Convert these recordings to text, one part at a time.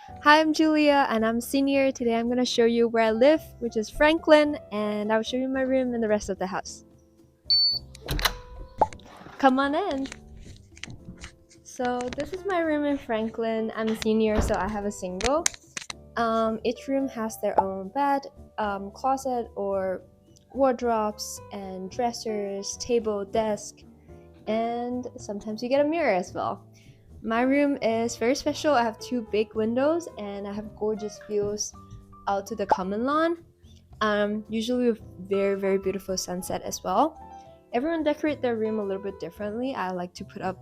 Hi, I'm Julia and I'm a senior. Today I'm going to show you where I live, which is Franklin, and I'll show you my room and the rest of the house. Come on in. So this is my room in Franklin. I'm a senior, so I have a single. Each room has their own bed, closet or wardrobes and dressers, table, desk, and sometimes you get a mirror as well. My room is very special. I have two big windows and I have gorgeous views out to the common lawn. Usually with very beautiful sunset as well. Everyone decorate their room a little bit differently. I like to put up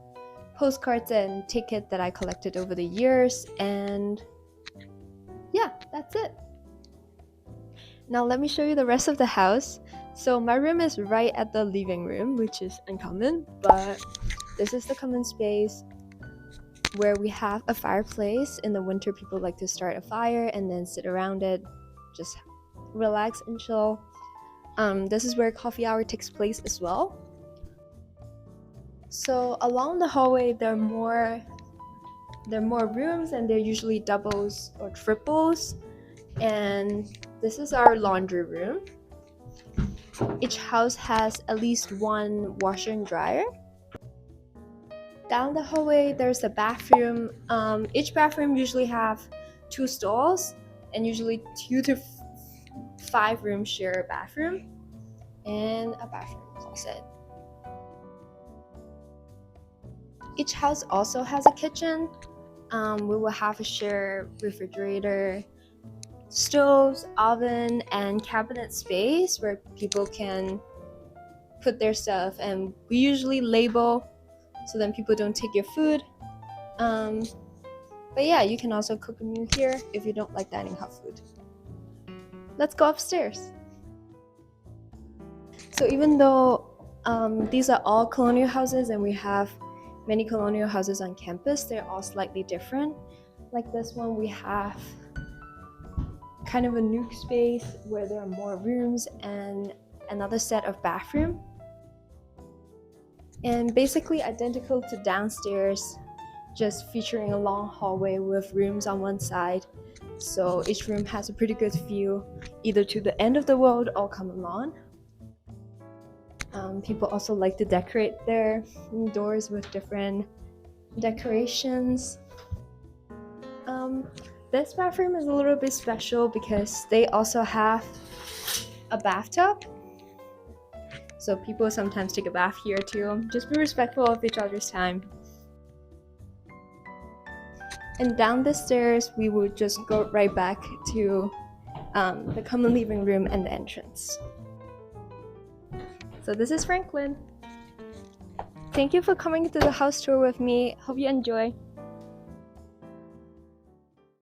postcards and tickets that I collected over the years, and yeah, that's it. Now let me show you the rest of the house. So my room is right at the living room, which is uncommon, but this is the common space where we have a fireplace. In the winter, people like to start a fire and then sit around it, just relax and chill. This is where coffee hour takes place as well. So along the hallway, there are more rooms, and they're usually doubles or triples. And this is our laundry room. Each house has at least one washer and dryer. Down the hallway, there's a bathroom. Each bathroom usually have two stalls, and usually 2 to 5 rooms share a bathroom and a bathroom closet. Each house also has a kitchen. We will have a shared refrigerator, stoves, oven, and cabinet space where people can put their stuff, and we usually label so then people don't take your food. But yeah, you can also cook a meal here if you don't like dining hot food. Let's go upstairs. So even though these are all colonial houses and we have many colonial houses on campus, they're all slightly different. Like this one, we have kind of a nuke space where there are more rooms and another set of bathroom. And basically identical to downstairs, just featuring a long hallway with rooms on one side. So each room has a pretty good view either to the end of the world or common lawn. People also like to decorate their doors with different decorations. This bathroom is a little bit special because they also have a bathtub. So people sometimes take a bath here too. Just be respectful of each other's time. And down the stairs, we would just go right back to the common living room and the entrance. So this is Franklin. Thank you for coming to the house tour with me. Hope you enjoy.